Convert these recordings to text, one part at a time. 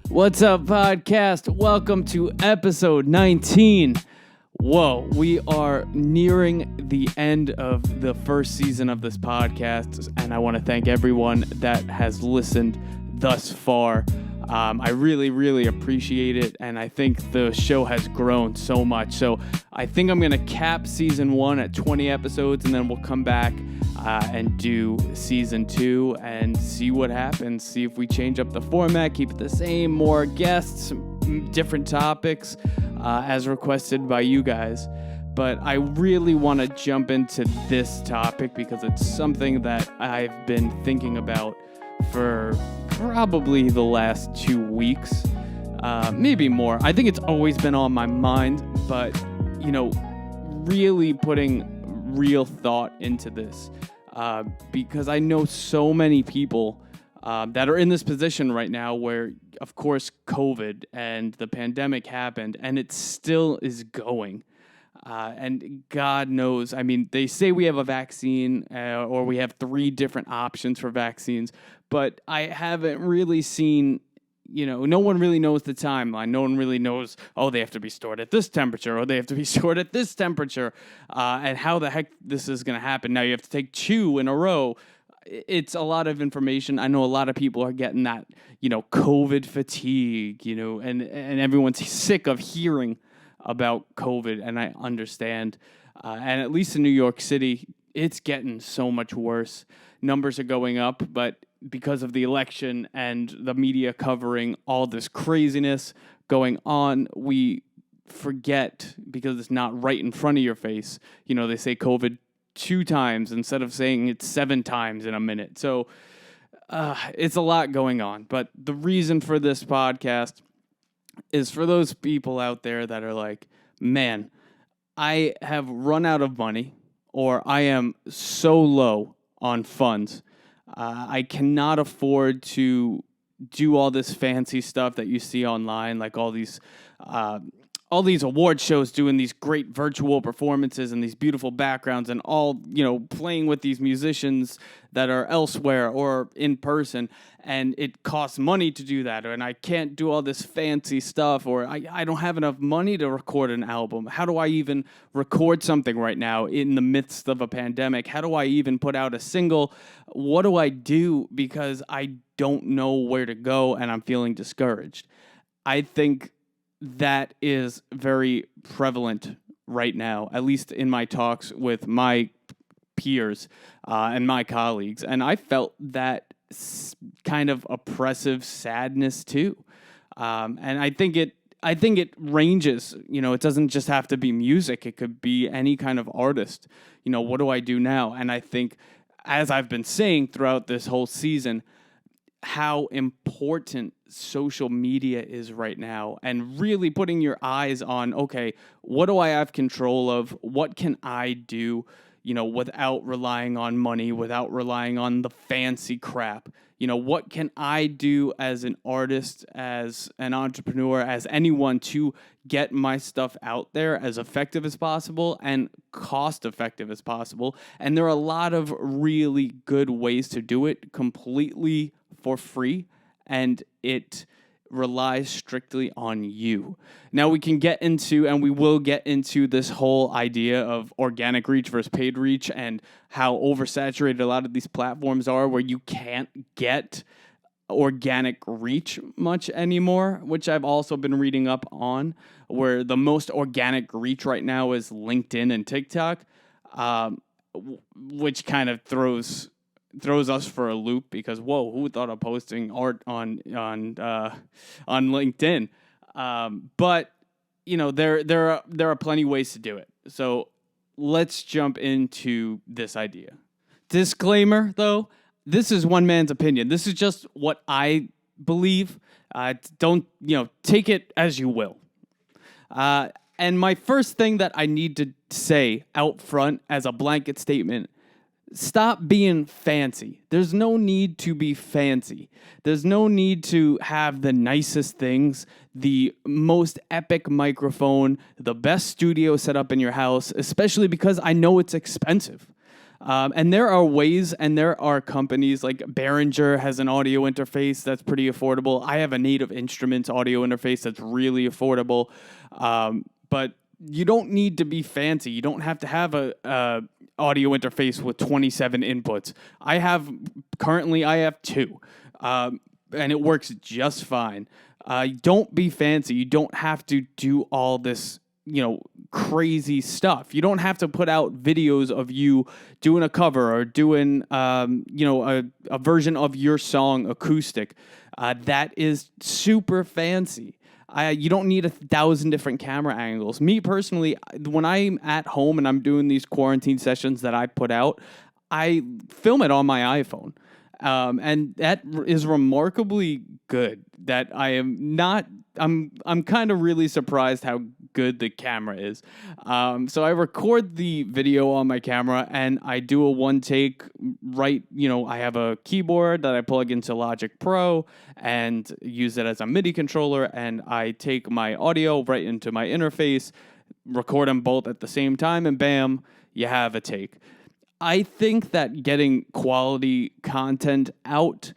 What's up, podcast? Welcome to episode 19. Whoa, we are nearing the end of the first season of this podcast, and I want to thank everyone that has listened thus far. I really appreciate it, and I think the show has grown so much. So I think I'm going to cap season 1 at 20 episodes, and then we'll come back and do season 2 and see what happens. See if we change up the format, keep it the same, more guests, different topics as requested by you guys. But I really want to jump into this topic because it's something that I've been thinking about for probably the last 2 weeks, maybe more. I think it's always been on my mind, but, really putting real thought into this because I know so many people that are in this position right now where, of course, COVID and the pandemic happened, and it still is going. And God knows, they say we have a vaccine or we have 3 different options for vaccines, but I haven't really seen, no one really knows the timeline. No one really knows, they have to be stored at this temperature or they have to be stored at this temperature and how the heck this is going to happen. Now you have to take 2 in a row. It's a lot of information. I know a lot of people are getting that, COVID fatigue, and everyone's sick of hearing about COVID, and I understand. And at least in New York City, it's getting so much worse. Numbers are going up, but because of the election and the media covering all this craziness going on, we forget because it's not right in front of your face. They say COVID 2 times instead of saying it 7 times in a minute. So it's a lot going on. But the reason for this podcast is for those people out there that are like, man, I have run out of money or I am so low on funds. I cannot afford to do all this fancy stuff that you see online, like all these award shows doing these great virtual performances and these beautiful backgrounds and all, playing with these musicians that are elsewhere or in person. And it costs money to do that. And I can't do all this fancy stuff, or I don't have enough money to record an album. How do I even record something right now in the midst of a pandemic? How do I even put out a single? What do I do? Because I don't know where to go and I'm feeling discouraged. I think that is very prevalent right now, at least in my talks with my peers and my colleagues. And I felt that kind of oppressive sadness too. And I think it ranges, it doesn't just have to be music. It could be any kind of artist. What do I do now? And I think, as I've been saying throughout this whole season, how important social media is right now, and really putting your eyes on, okay, what do I have control of? What can I do, without relying on money, without relying on the fancy crap? What can I do as an artist, as an entrepreneur, as anyone to get my stuff out there as effective as possible and cost effective as possible? And there are a lot of really good ways to do it completely for free, and it relies strictly on you. Now we can get into, and we will get into, this whole idea of organic reach versus paid reach and how oversaturated a lot of these platforms are, where you can't get organic reach much anymore, which I've also been reading up on, where the most organic reach right now is LinkedIn and TikTok, which kind of throws us for a loop because, whoa, who thought of posting art on LinkedIn? But there are plenty of ways to do it. So let's jump into this idea. Disclaimer, though, this is one man's opinion. This is just what I believe. Don't take it as you will. And my first thing that I need to say out front as a blanket statement: stop being fancy. There's no need to be fancy. There's no need to have the nicest things, the most epic microphone, the best studio set up in your house, especially because I know it's expensive. And there are ways and there are companies like Behringer has an audio interface that's pretty affordable. I have a Native Instruments audio interface that's really affordable. But you don't need to be fancy. You don't have to have a audio interface with 27 inputs. Currently I have 2. And it works just fine. Don't be fancy. You don't have to do all this, crazy stuff. You don't have to put out videos of you doing a cover or doing, a version of your song acoustic. That is super fancy. You don't need 1,000 different camera angles. Me personally, when I'm at home and I'm doing these quarantine sessions that I put out, I film it on my iPhone. And that is remarkably good. That I'm kind of really surprised how good the camera is. So I record the video on my camera and I do a one take I have a keyboard that I plug into Logic Pro and use it as a MIDI controller, and I take my audio right into my interface, record them both at the same time, and bam, you have a take. I think that getting quality content out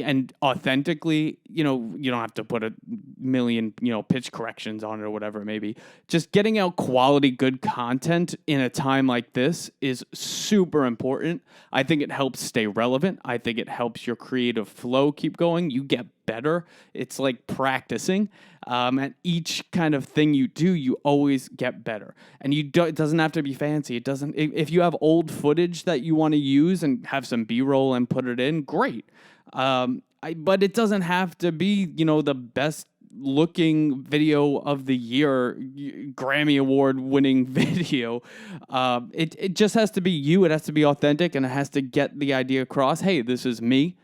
and authentically, you don't have to put a million, pitch corrections on it or whatever it may be. Just getting out quality, good content in a time like this is super important. I think it helps stay relevant. I think it helps your creative flow keep going. You get better. It's like practicing. At each kind of thing you do, you always get better. And it doesn't have to be fancy. If you have old footage that you want to use and have some B-roll and put it in, great. But it doesn't have to be, the best looking video of the year, Grammy Award winning video. It just has to be you. It has to be authentic, and it has to get the idea across. Hey, this is me.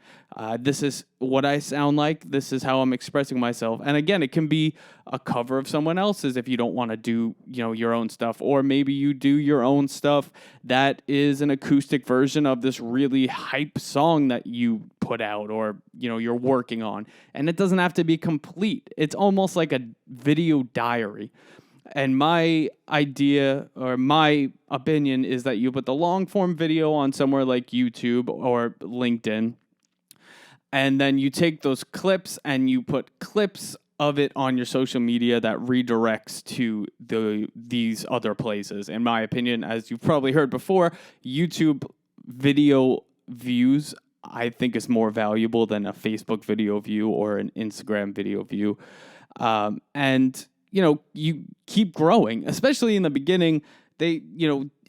This is what I sound like. This is how I'm expressing myself. And again, it can be a cover of someone else's if you don't want to do, your own stuff. Or maybe you do your own stuff that is an acoustic version of this really hype song that you put out or, you're working on. And it doesn't have to be complete. It's almost like a video diary. And my idea or my opinion is that you put the long form video on somewhere like YouTube or LinkedIn. And then you take those clips and you put clips of it on your social media that redirects to these other places. In my opinion, as you've probably heard before, YouTube video views, I think, is more valuable than a Facebook video view or an Instagram video view. And you keep growing, especially in the beginning.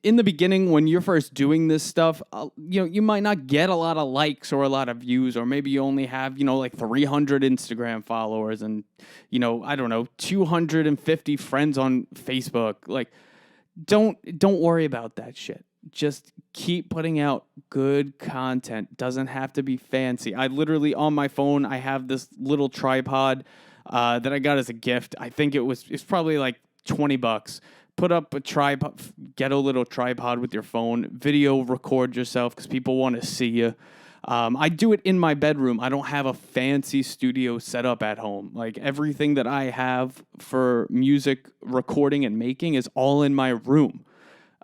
In the beginning, when you're first doing this stuff, you might not get a lot of likes or a lot of views, or maybe you only have, like 300 Instagram followers and, 250 friends on Facebook. Like, don't worry about that shit. Just keep putting out good content. Doesn't have to be fancy. I literally, on my phone, I have this little tripod that I got as a gift. I think it's probably like $20. Put up a tripod, get a little tripod with your phone, video record yourself because people want to see you. I do it in my bedroom. I don't have a fancy studio set up at home. Like, everything that I have for music recording and making is all in my room.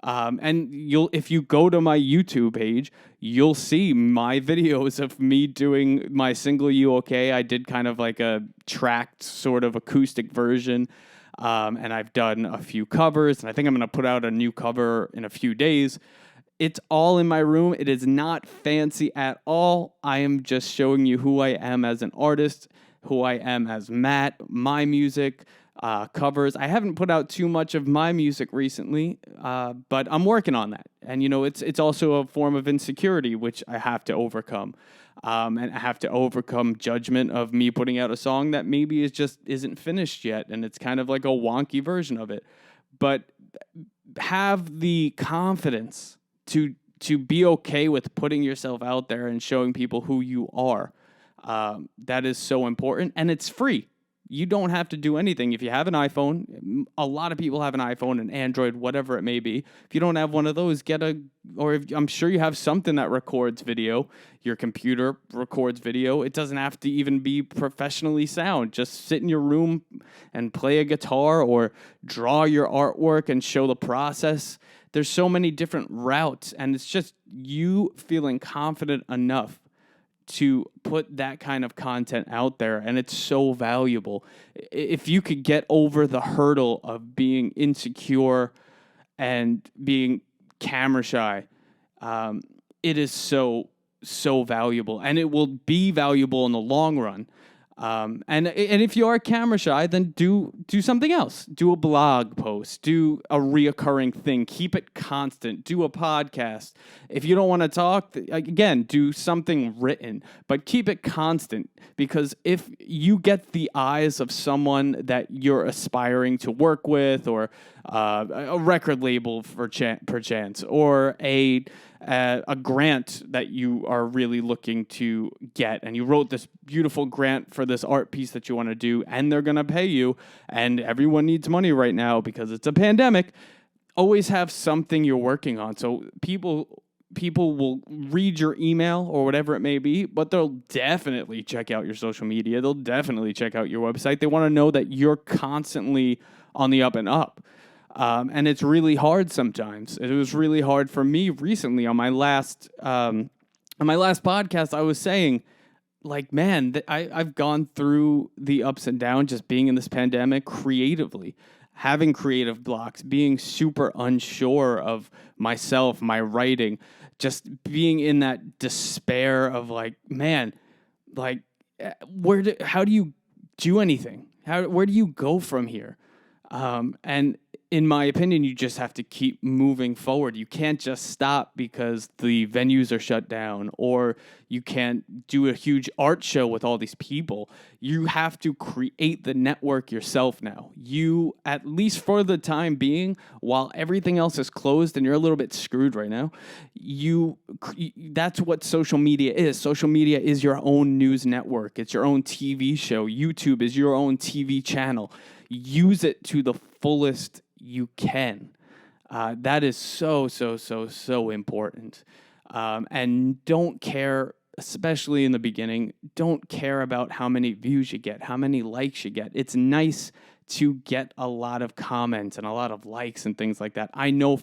And if you go to my YouTube page, you'll see my videos of me doing my single You Okay. I did kind of like a tracked sort of acoustic version. And I've done a few covers, and I think I'm going to put out a new cover in a few days. It's all in my room. It is not fancy at all. I am just showing you who I am as an artist, who I am as Matt, my music, covers. I haven't put out too much of my music recently, but I'm working on that. And, it's also a form of insecurity, which I have to overcome. And I have to overcome judgment of me putting out a song that maybe isn't finished yet, and it's kind of like a wonky version of it. But have the confidence to be okay with putting yourself out there and showing people who you are. That is so important, and it's free. You don't have to do anything. If you have an iPhone, a lot of people have an iPhone, an Android, whatever it may be. If you don't have one of those, I'm sure you have something that records video. Your computer records video. It doesn't have to even be professionally sound. Just sit in your room and play a guitar or draw your artwork and show the process. There's so many different routes, and it's just you feeling confident enough to put that kind of content out there, and it's so valuable. If you could get over the hurdle of being insecure and being camera shy, it is so valuable, and it will be valuable in the long run. And if you are camera shy, then do something else. Do a blog post. Do a reoccurring thing. Keep it constant. Do a podcast. If you don't want to talk, again, do something written, but keep it constant, because if you get the eyes of someone that you're aspiring to work with, or a record label perchance, or a grant that you are really looking to get, and you wrote this beautiful grant for this art piece that you want to do, and they're going to pay you, and everyone needs money right now because it's a pandemic. Always have something you're working on. So people will read your email or whatever it may be, but they'll definitely check out your social media. They'll definitely check out your website. They want to know that you're constantly on the up and up. And it's really hard sometimes. It was really hard for me recently on my last podcast. I was saying, like, man, I've gone through the ups and downs just being in this pandemic creatively, having creative blocks, being super unsure of myself, my writing, just being in that despair of like, man, like, how do you do anything? Where do you go from here? And in my opinion, you just have to keep moving forward. You can't just stop because the venues are shut down, or you can't do a huge art show with all these people. You have to create the network yourself now. You, at least for the time being, while everything else is closed and you're a little bit screwed right now, that's what social media is. Social media is your own news network. It's your own TV show. YouTube is your own TV channel. Use it to the fullest you can. That is so important. And don't care, especially in the beginning, don't care about how many views you get, how many likes you get. It's nice to get a lot of comments and a lot of likes and things like that. I know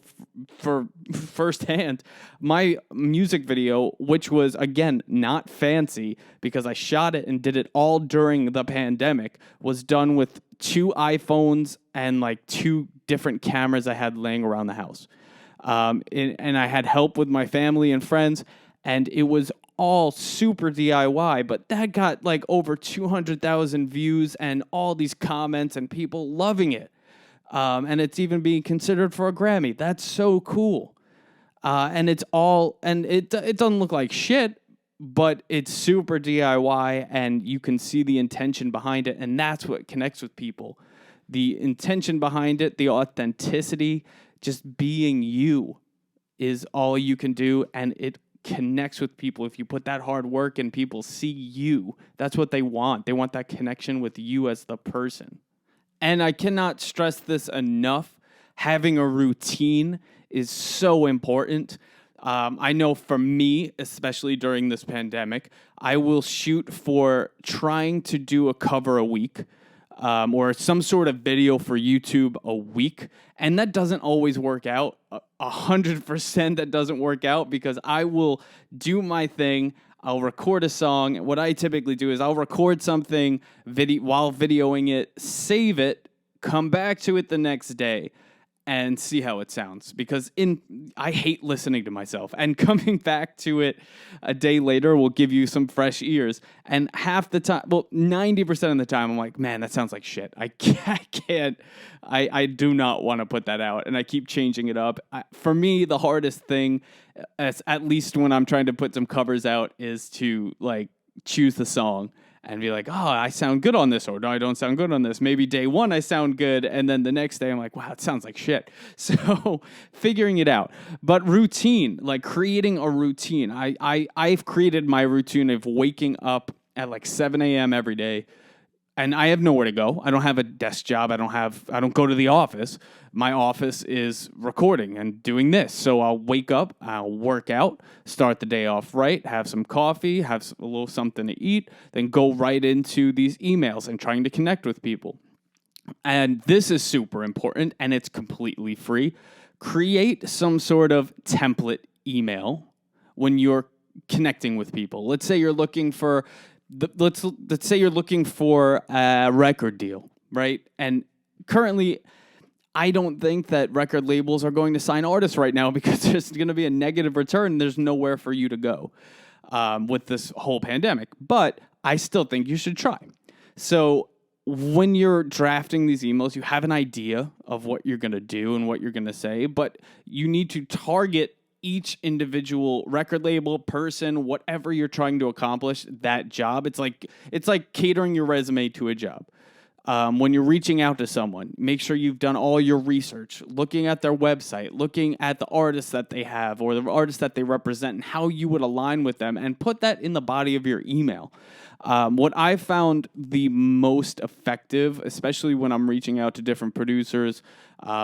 for firsthand, my music video, which was, again, not fancy because I shot it and did it all during the pandemic, was done with 2 iPhones and like 2 different cameras I had laying around the house. And I had help with my family and friends, and it was all super DIY, but that got like over 200,000 views and all these comments and people loving it. And it's even being considered for a Grammy. That's so cool. And it doesn't look like shit, but it's super DIY, and you can see the intention behind it, and that's what connects with people. The intention behind it, the authenticity, just being you is all you can do, and it connects with people. If you put that hard work and people see you, that's what they want. They want that connection with you as the person. And I cannot stress this enough. Having a routine is so important. I know for me, especially during this pandemic, I will shoot for trying to do a cover a week, or some sort of video for YouTube a week. And that doesn't always work out. 100% that doesn't work out, because I will do my thing. I'll record a song. What I typically do is I'll record something while videoing it, save it, come back to it the next day, and see how it sounds, because I hate listening to myself, and coming back to it a day later will give you some fresh ears. And half the time, 90% of the time, I'm like, man, that sounds like shit. I can't, I do not want to put that out, and I keep changing it up. For me, the hardest thing, at least when I'm trying to put some covers out, is to like choose the song and be like, oh, I sound good on this, or no, I don't sound good on this. Maybe day one I sound good, and then the next day I'm like, wow, it sounds like shit. So figuring it out. But routine, like creating a routine. I've created my routine of waking up at like 7 a.m. every day, and I have nowhere to go. I don't have a desk job. I don't go to the office. My office is recording and doing this. So I'll wake up, I'll work out, start the day off right, have some coffee, have a little something to eat, then go right into these emails and trying to connect with people. And this is super important, and it's completely free. create some sort of template email when you're connecting with people. Let's say you're looking for let's say you're looking for a record deal, right? And currently, I don't think that record labels are going to sign artists right now because there's going to be a negative return. There's nowhere for you to go with this whole pandemic. But I still think you should try. So when you're drafting these emails, you have an idea of what you're going to do and what you're going to say, but you need to target each individual record label, person, whatever you're trying to accomplish, that job. It's like catering your resume to a job. When you're reaching out to someone, make sure you've done all your research, looking at their website, looking at the artists that they have or the artists that they represent and how you would align with them, and put that in the body of your email. What I found the most effective, especially when I'm reaching out to different producers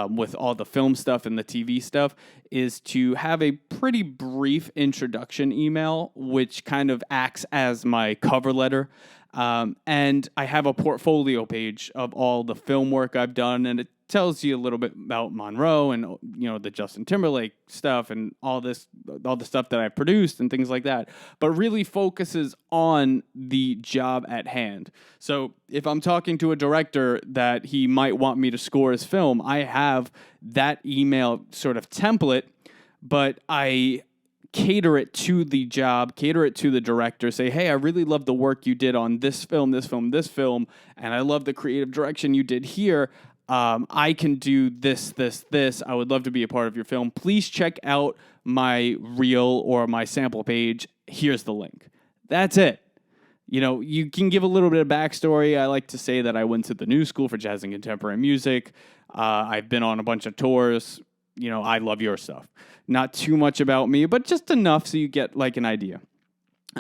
with all the film stuff and the TV stuff, is to have a pretty brief introduction email, which kind of acts as my cover letter. And I have a portfolio page of all the film work I've done, and it tells you a little bit about Monroe and, you know, the Justin Timberlake stuff and all the stuff that I've produced and things like that, but really focuses on the job at hand. So if I'm talking to a director that he might want me to score his film, I have that email sort of template, but I cater it to the job, cater it to the director, say, hey, I really love the work you did on this film, and I love the creative direction you did here. I can do this. I would love to be a part of your film. Please check out my reel or my sample page. Here's the link. That's it. You know, you can give a little bit of backstory. I like to say that I went to the New School for Jazz and Contemporary Music. I've been on a bunch of tours. You know, I love your stuff. Not too much about me, but just enough so you get like an idea.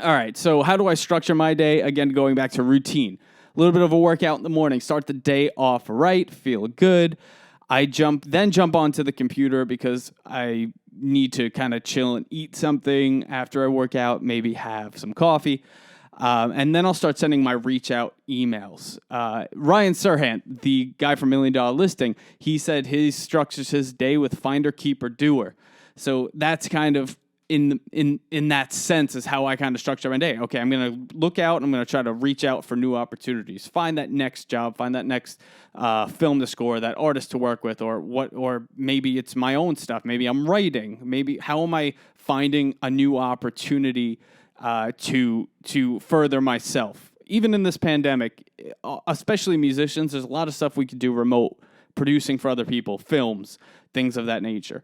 All right, so how do I structure my day? Again, going back to routine. A little bit of a workout in the morning. Start the day off right, feel good. I jump onto the computer because I need to kind of chill and eat something after I work out, maybe have some coffee. And then I'll start sending my reach out emails. Ryan Serhant, the guy from $1 Million Listing, he said he structures his day with finder, keeper, doer. So that's kind of in that sense is how I kind of structure my day. Okay, I'm going to look out. I'm going to try to reach out for new opportunities. Find that next job. Find that next film to score. That artist to work with, or maybe it's my own stuff. Maybe I'm writing. Maybe how am I finding a new opportunity to further myself? Even in this pandemic, especially musicians, there's a lot of stuff we could do remote, producing for other people, films, things of that nature.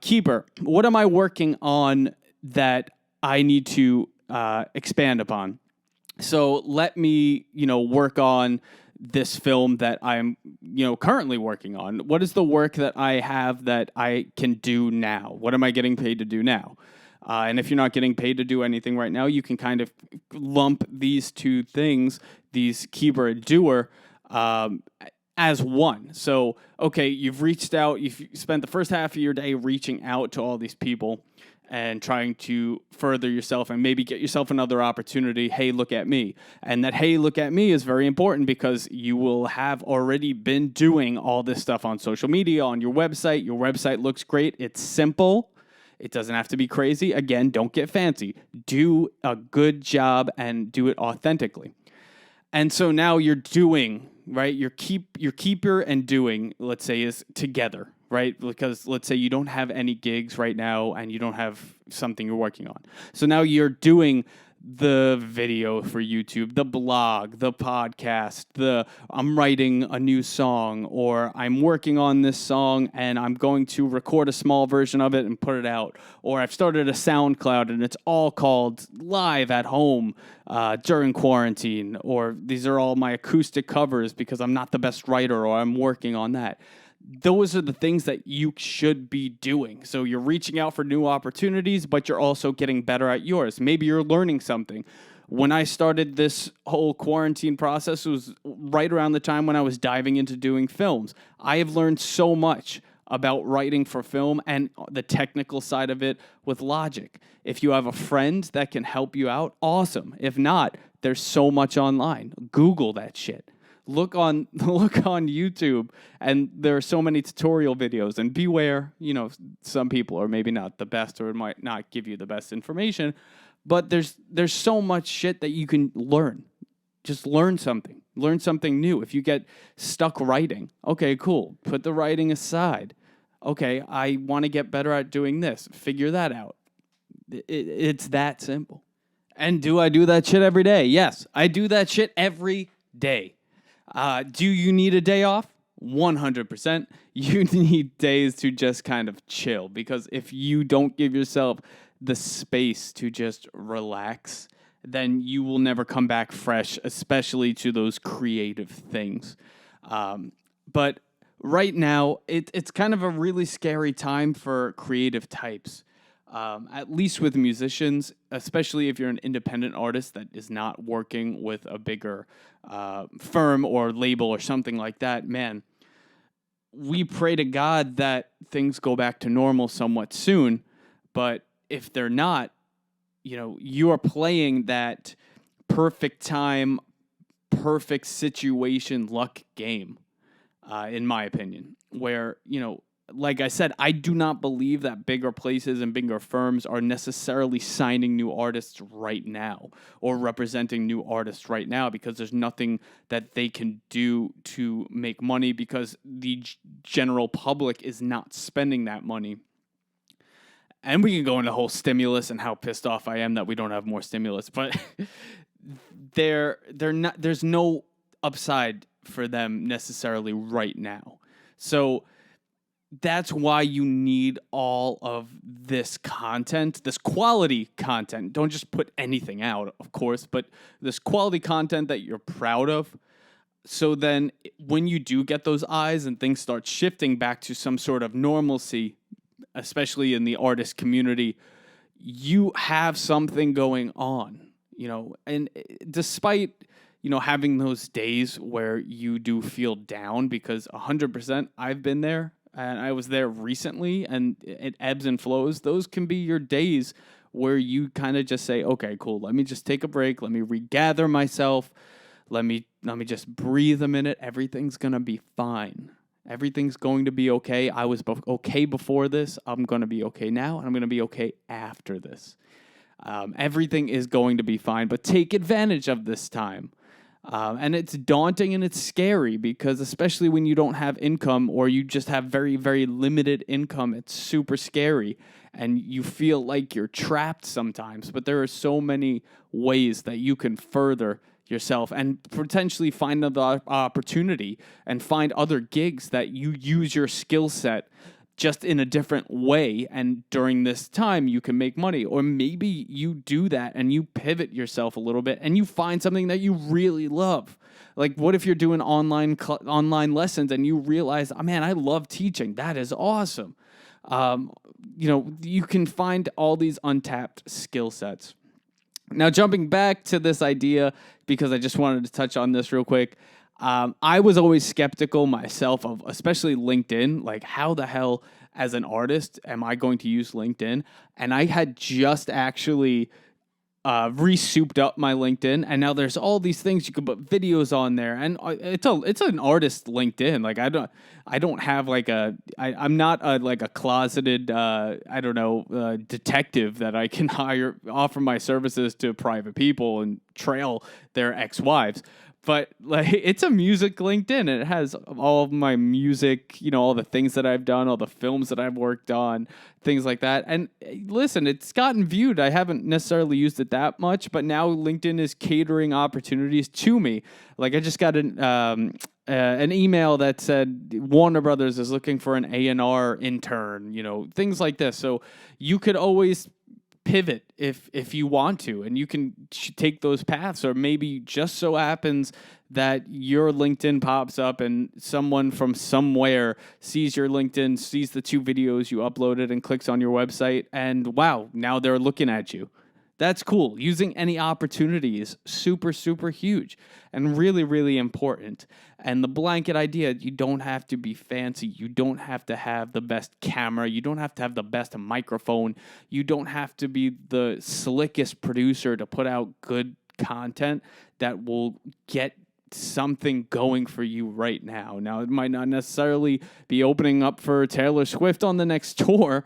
Keeper, what am I working on that I need to expand upon? So let me, work on this film that I'm, currently working on. What is the work that I have that I can do now? What am I getting paid to do now? And if you're not getting paid to do anything right now, you can kind of lump these two things, these keeper and doer, as one. So, okay, you've reached out, you've spent the first half of your day reaching out to all these people and trying to further yourself and maybe get yourself another opportunity. Hey, look at me. And that, hey, look at me is very important because you will have already been doing all this stuff on social media, on your website. Your website looks great. It's simple. It doesn't have to be crazy. Again, don't get fancy. Do a good job and do it authentically. And so now you're doing, right? Your keeper and doing, let's say, is together, right? Because let's say you don't have any gigs right now and you don't have something you're working on. So now you're doing the video for YouTube, the blog, the podcast, I'm writing a new song, or I'm working on this song and I'm going to record a small version of it and put it out. Or I've started a SoundCloud and it's all called Live at Home during quarantine. Or these are all my acoustic covers because I'm not the best writer or I'm working on that. Those are the things that you should be doing. So you're reaching out for new opportunities, but you're also getting better at yours. Maybe you're learning something. When I started this whole quarantine process, it was right around the time when I was diving into doing films. I have learned so much about writing for film and the technical side of it with Logic. If you have a friend that can help you out, awesome. If not, there's so much online. Google that shit. look on YouTube, and there are so many tutorial videos. And beware, some people are maybe not the best, or might not give you the best information. But there's so much shit that you can learn. Just learn something. Learn something new. If you get stuck writing, okay, cool. Put the writing aside. Okay, I want to get better at doing this. Figure that out. It's that simple. And do I do that shit every day? Yes, I do that shit every day. Do you need a day off? 100%. You need days to just kind of chill, because if you don't give yourself the space to just relax, then you will never come back fresh, especially to those creative things. But right now, it's kind of a really scary time for creative types, at least with musicians, especially if you're an independent artist that is not working with a bigger firm or label or something like that. Man, we pray to God that things go back to normal somewhat soon, but if they're not, you are playing that perfect time, perfect situation, luck game, in my opinion, where, like I said, I do not believe that bigger places and bigger firms are necessarily signing new artists right now or representing new artists right now, because there's nothing that they can do to make money, because the general public is not spending that money. And we can go into the whole stimulus and how pissed off I am that we don't have more stimulus, but there's no upside for them necessarily right now. So that's why you need all of this content, this quality content. Don't just put anything out, of course, but this quality content that you're proud of. So then when you do get those eyes and things start shifting back to some sort of normalcy, especially in the artist community, you have something going on, and despite, having those days where you do feel down, because 100% I've been there, and I was there recently, and it ebbs and flows. Those can be your days where you kind of just say, okay, cool, let me just take a break. Let me regather myself. Let me just breathe a minute. Everything's going to be fine. Everything's going to be okay. I was okay before this. I'm going to be okay now, and I'm going to be okay after this. Everything is going to be fine, but take advantage of this time. And it's daunting and it's scary, because especially when you don't have income, or you just have very, very limited income, it's super scary. And you feel like you're trapped sometimes. But there are so many ways that you can further yourself and potentially find another opportunity and find other gigs that you use your skill set just in a different way, and during this time you can make money. Or maybe you do that and you pivot yourself a little bit and you find something that you really love. Like, what if you're doing online lessons and you realize, oh man, I love teaching. That is awesome. You can find all these untapped skill sets. Now, jumping back to this idea, because I just wanted to touch on this real quick. I was always skeptical myself of especially LinkedIn. Like, how the hell, as an artist, am I going to use LinkedIn? And I had just actually re-souped up my LinkedIn, and now there's all these things you can put videos on there, and it's an artist LinkedIn. Like, I don't have like I'm not like a closeted detective that I can offer my services to private people and trail their ex-wives. But like, it's a music LinkedIn, and it has all of my music, all the things that I've done, all the films that I've worked on, things like that. And listen, it's gotten viewed. I haven't necessarily used it that much, but now LinkedIn is catering opportunities to me. Like, I just got an email that said Warner Brothers is looking for an A&R intern, things like this. So you could always pivot if you want to, and you can take those paths. Or maybe just so happens that your LinkedIn pops up and someone from somewhere sees your LinkedIn, sees the 2 videos you uploaded, and clicks on your website, and wow, now they're looking at you. That's cool. Using any opportunity is super, super huge and really, really important. And the blanket idea, you don't have to be fancy. You don't have to have the best camera. You don't have to have the best microphone. You don't have to be the slickest producer to put out good content that will get something going for you right now. Now, it might not necessarily be opening up for Taylor Swift on the next tour,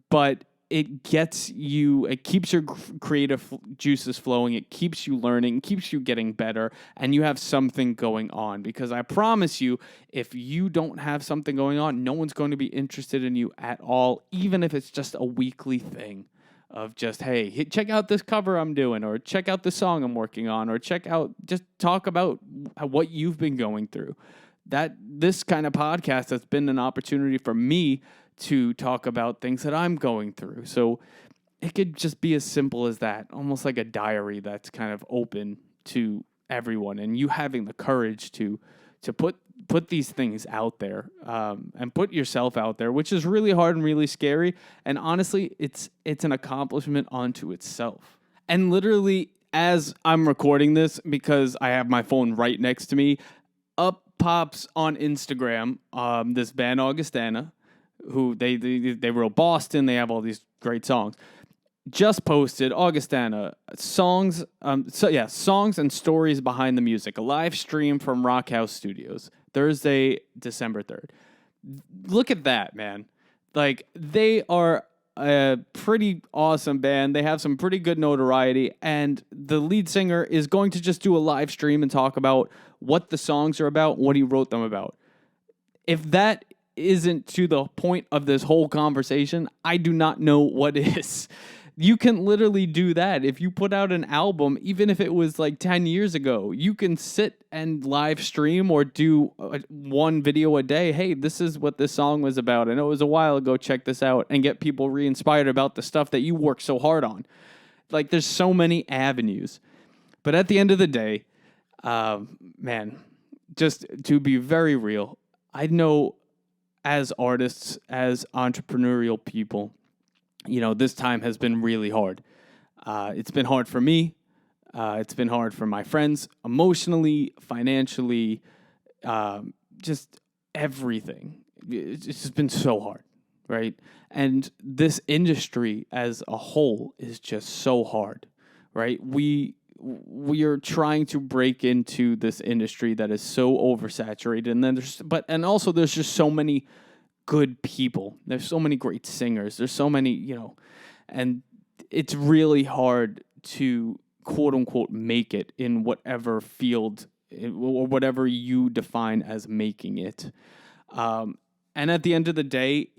but it keeps your creative juices flowing. It keeps you learning, keeps you getting better, and you have something going on. Because I promise you, if you don't have something going on, no one's going to be interested in you at all, even if it's just a weekly thing of just, hey, check out this cover I'm doing, or check out the song I'm working on, or just talk about what you've been going through. This kind of podcast has been an opportunity for me to talk about things that I'm going through. So it could just be as simple as that, almost like a diary that's kind of open to everyone, and you having the courage to put these things out there, and put yourself out there, which is really hard and really scary. And honestly, it's an accomplishment unto itself. And literally, as I'm recording this, because I have my phone right next to me, up pops on Instagram this band Doggystyle, who they wrote Boston. They have all these great songs. Just posted Doggystyle songs. Songs and stories behind the music. A live stream from Rock House Studios, Thursday, December 3rd. Look at that, man. Like, they are a pretty awesome band. They have some pretty good notoriety, and the lead singer is going to just do a live stream and talk about what the songs are about, what he wrote them about. If that isn't to the point of this whole conversation, I do not know what is. You can literally do that. If you put out an album, even if it was like 10 years ago, you can sit and live stream or do one video a day. Hey, this is what this song was about. I know it was a while ago. Check this out, and get people re-inspired about the stuff that you worked so hard on. Like, there's so many avenues. But at the end of the day, man, just to be very real, I know as artists, as entrepreneurial people, this time has been really hard. It's been hard for me. It's been hard for my friends, emotionally, financially, just everything. It's just been so hard, right? And this industry as a whole is just so hard, right? We are trying to break into this industry that is so oversaturated, and then there's just so many good people. There's so many great singers. There's so many, and it's really hard to quote unquote make it in whatever field or whatever you define as making it. And at the end of the day,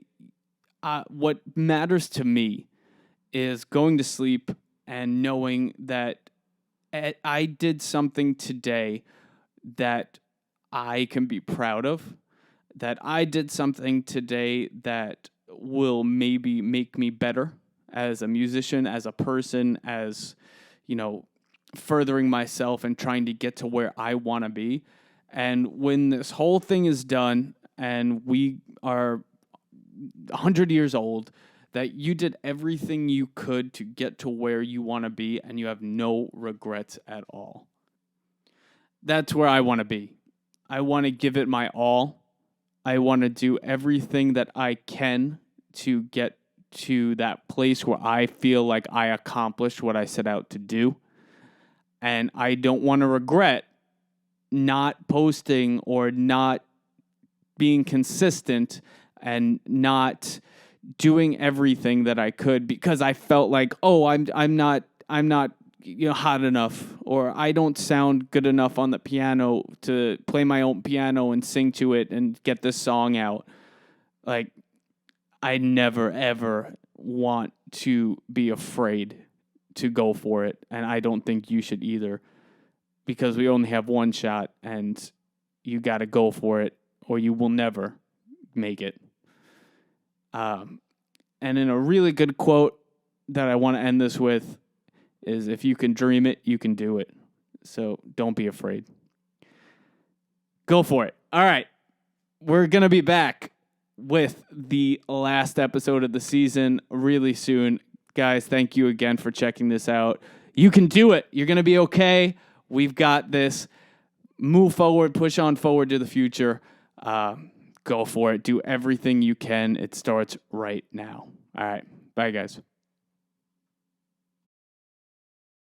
what matters to me is going to sleep and knowing that I did something today that I can be proud of, that I did something today that will maybe make me better as a musician, as a person, as, furthering myself and trying to get to where I want to be. And when this whole thing is done and we are 100 years old, that you did everything you could to get to where you want to be and you have no regrets at all. That's where I want to be. I want to give it my all. I want to do everything that I can to get to that place where I feel like I accomplished what I set out to do. And I don't want to regret not posting or not being consistent and not doing everything that I could because I felt like, I'm not hot enough, or I don't sound good enough on the piano to play my own piano and sing to it and get this song out. Like, I never ever want to be afraid to go for it, and I don't think you should either, because we only have one shot and you got to go for it or you will never make it. And in a really good quote that I want to end this with is, if you can dream it, you can do it. So don't be afraid. Go for it. All right. We're going to be back with the last episode of the season really soon. Guys, thank you again for checking this out. You can do it. You're going to be okay. We've got this. Move forward, push on forward to the future. Go for it. Do everything you can. It starts right now. All right. Bye, guys.